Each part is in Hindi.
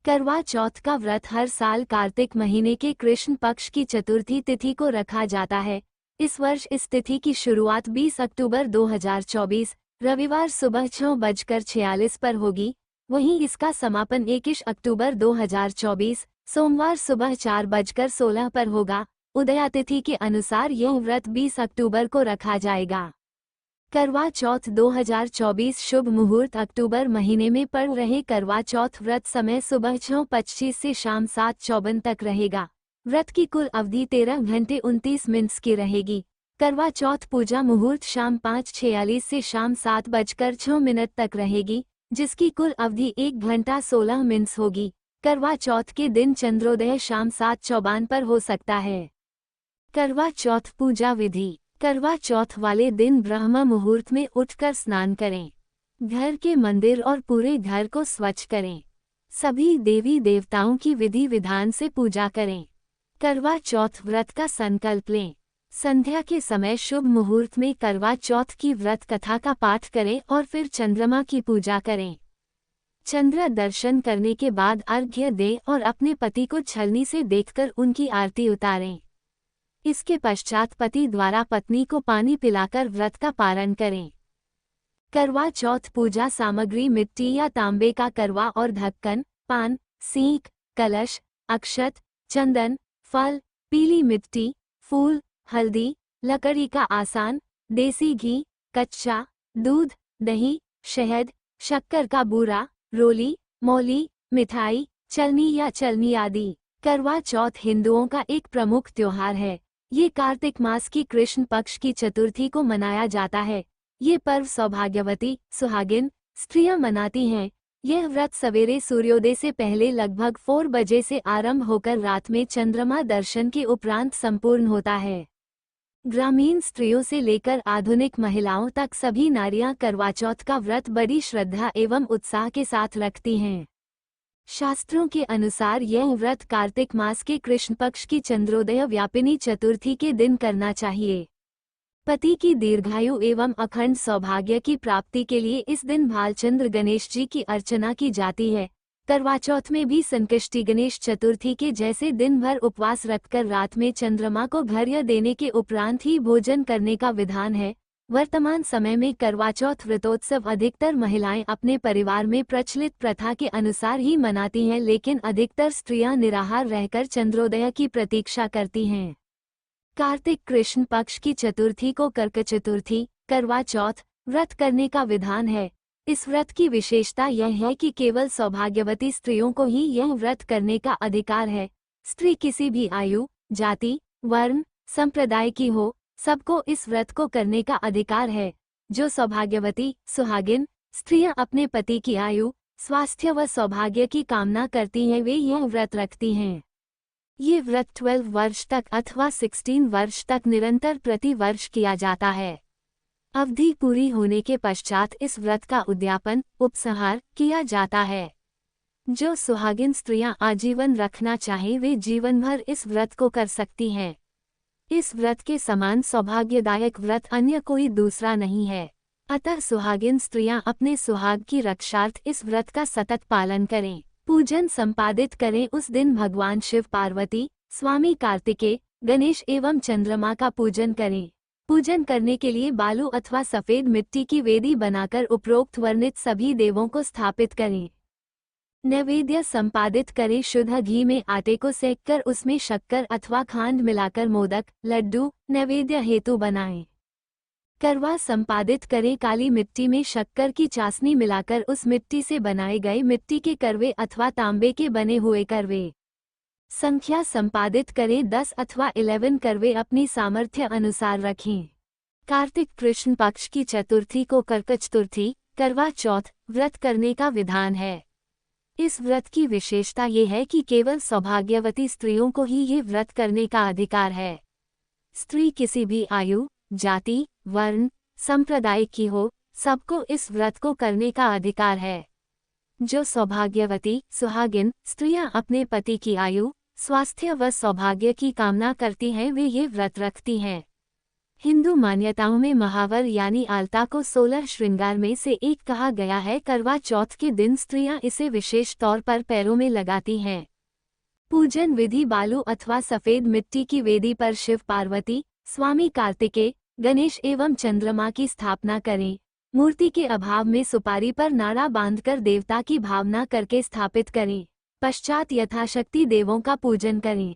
करवा चौथ का व्रत हर साल कार्तिक महीने के कृष्ण पक्ष की चतुर्थी तिथि को रखा जाता है। इस वर्ष इस तिथि की शुरुआत 20 अक्टूबर 2024 रविवार सुबह 6:46 पर होगी। वहीं इसका समापन 21 अक्टूबर 2024 सोमवार सुबह 4:16 पर होगा। उदया तिथि के अनुसार यह व्रत 20 अक्टूबर को रखा जाएगा। करवा चौथ 2024 शुभ मुहूर्त अक्टूबर महीने में पड़ रहे करवा चौथ व्रत समय सुबह 6:25 से शाम 7:54 तक रहेगा। व्रत की कुल अवधि 13 घंटे 29 मिनट की रहेगी। करवा चौथ पूजा मुहूर्त शाम 5:46 से शाम 7:06 तक रहेगी, जिसकी कुल अवधि 1 घंटा 16 मिनट होगी। करवा चौथ के दिन चंद्रोदय शाम 7:54 पर हो सकता है। करवा चौथ पूजा विधि। करवा चौथ वाले दिन ब्रह्म मुहूर्त में उठकर स्नान करें। घर के मंदिर और पूरे घर को स्वच्छ करें। सभी देवी देवताओं की विधि विधान से पूजा करें। करवा चौथ व्रत का संकल्प लें। संध्या के समय शुभ मुहूर्त में करवा चौथ की व्रत कथा का पाठ करें और फिर चंद्रमा की पूजा करें। चंद्र दर्शन करने के बाद अर्घ्य दें और अपने पति को छलनी से देखकर उनकी आरती उतारें। इसके पश्चात पति द्वारा पत्नी को पानी पिलाकर व्रत का पारण करें। करवा चौथ पूजा सामग्री मिट्टी या तांबे का करवा और ढक्कन, पान, सीख, कलश, अक्षत, चंदन, फल, पीली मिट्टी, फूल, हल्दी, लकड़ी का आसान, देसी घी, कच्चा दूध, दही, शहद, शक्कर का बूरा, रोली, मौली, मिठाई, चलनी या चलनी आदि। करवा चौथ हिंदुओं का एक प्रमुख त्योहार है। ये कार्तिक मास की कृष्ण पक्ष की चतुर्थी को मनाया जाता है। ये पर्व सौभाग्यवती, सुहागिन स्त्रियां मनाती हैं। यह व्रत सवेरे सूर्योदय से पहले लगभग 4 बजे से आरंभ होकर रात में चंद्रमा दर्शन के उपरांत संपूर्ण होता है। ग्रामीण स्त्रियों से लेकर आधुनिक महिलाओं तक सभी नारियां करवा चौथ का व्रत बड़ी श्रद्धा एवं उत्साह के साथ रखती हैं। शास्त्रों के अनुसार यह व्रत कार्तिक मास के कृष्ण पक्ष की चंद्रोदय व्यापिनी चतुर्थी के दिन करना चाहिए। पति की दीर्घायु एवं अखंड सौभाग्य की प्राप्ति के लिए इस दिन भालचंद्र गणेश जी की अर्चना की जाती है। करवा चौथ में भी संकष्टी गणेश चतुर्थी के जैसे दिन भर उपवास रखकर रात में चंद्रमा को घर्य देने के उपरांत ही भोजन करने का विधान है। वर्तमान समय में करवा चौथ व्रतोत्सव अधिकतर महिलाएं अपने परिवार में प्रचलित प्रथा के अनुसार ही मनाती हैं, लेकिन अधिकतर स्त्रियां निराहार रहकर चंद्रोदय की प्रतीक्षा करती हैं। कार्तिक कृष्ण पक्ष की चतुर्थी को कर्क चतुर्थी, करवा चौथ व्रत करने का विधान है। इस व्रत की विशेषता यह है कि केवल सौभाग्यवती स्त्रियों को ही यह व्रत करने का अधिकार है। स्त्री किसी भी आयु, जाति, वर्ण, संप्रदाय की हो, सबको इस व्रत को करने का अधिकार है। जो सौभाग्यवती, सुहागिन स्त्रियां अपने पति की आयु, स्वास्थ्य व सौभाग्य की कामना करती हैं, वे यह व्रत रखती हैं। ये व्रत 12 वर्ष तक अथवा 16 वर्ष तक निरंतर प्रति वर्ष किया जाता है। अवधि पूरी होने के पश्चात इस व्रत का उद्यापन, उपसंहार किया जाता है। जो सुहागिन स्त्रियां आजीवन रखना चाहें वे जीवन भर इस व्रत को कर सकती हैं। इस व्रत के समान सौभाग्यदायक व्रत अन्य कोई दूसरा नहीं है। अतः सुहागिन स्त्रियां अपने सुहाग की रक्षार्थ इस व्रत का सतत पालन करें। पूजन संपादित करें। उस दिन भगवान शिव, पार्वती, स्वामी कार्तिकेय, गणेश एवं चंद्रमा का पूजन करें। पूजन करने के लिए बालू अथवा सफेद मिट्टी की वेदी बनाकर उपरोक्त वर्णित सभी देवों को स्थापित करें। नैवेद्य संपादित करें। शुद्ध घी में आटे को सेककर उसमें शक्कर अथवा खांड मिलाकर मोदक, लड्डू नैवेद्य हेतु बनाएं। करवा संपादित करें। काली मिट्टी में शक्कर की चाशनी मिलाकर उस मिट्टी से बनाए गए मिट्टी के करवे अथवा तांबे के बने हुए करवे। संख्या संपादित करें। 10 अथवा 11 करवे अपनी सामर्थ्य अनुसार रखें। कार्तिक कृष्ण पक्ष की चतुर्थी को कर्क चतुर्थी, करवा चौथ व्रत करने का विधान है। इस व्रत की विशेषता ये है कि केवल सौभाग्यवती स्त्रियों को ही ये व्रत करने का अधिकार है। स्त्री किसी भी आयु, जाति, वर्ण, संप्रदाय की हो, सबको इस व्रत को करने का अधिकार है। जो सौभाग्यवती, सुहागिन स्त्रियां अपने पति की आयु, स्वास्थ्य व सौभाग्य की कामना करती हैं वे ये व्रत रखती हैं। हिंदू मान्यताओं में महावर यानी आलता को 16 श्रृंगार में से एक कहा गया है। करवा चौथ के दिन स्त्रियां इसे विशेष तौर पर पैरों में लगाती हैं। पूजन विधि: बालू अथवा सफेद मिट्टी की वेदी पर शिव पार्वती, स्वामी कार्तिकेय, गणेश एवं चंद्रमा की स्थापना करें। मूर्ति के अभाव में सुपारी पर नाड़ा बांधकर देवता की भावना करके स्थापित करें। पश्चात यथाशक्ति देवों का पूजन करें।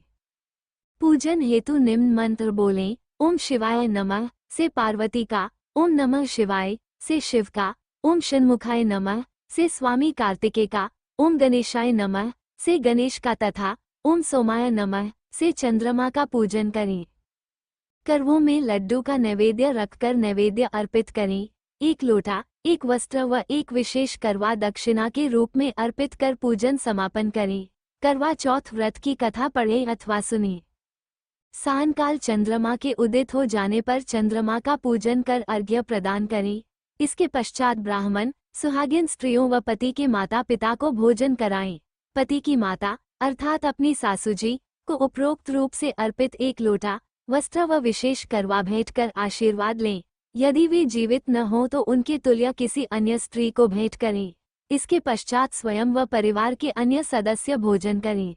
पूजन हेतु निम्न मंत्र बोलें: ओम शिवाय नमः से पार्वती का, ओम नमः शिवाय से शिव का, ओम षण्मुखाय नमः से स्वामी कार्तिकेय का, ओम गणेशाय नमः से गणेश का तथा ओम सोमाय नमः से चंद्रमा का पूजन करें। करवों में लड्डू का नैवेद्य रखकर नैवेद्य अर्पित करें। एक लोटा, एक वस्त्र व एक विशेष करवा दक्षिणा के रूप में अर्पित कर पूजन समापन करें। करवा चौथ व्रत की कथा पढ़ें अथवा सुनें। सायंकाल चंद्रमा के उदित हो जाने पर चंद्रमा का पूजन कर अर्घ्य प्रदान करें। इसके पश्चात ब्राह्मण, सुहागिन स्त्रियों व पति के माता पिता को भोजन कराएं। पति की माता अर्थात अपनी सासुजी को उपरोक्त रूप से अर्पित एक लोटा वस्त्र व विशेष करवा भेंट कर आशीर्वाद लें। यदि वे जीवित न हो तो उनके तुल्य किसी अन्य स्त्री को भेंट करें। इसके पश्चात स्वयं व परिवार के अन्य सदस्य भोजन करें।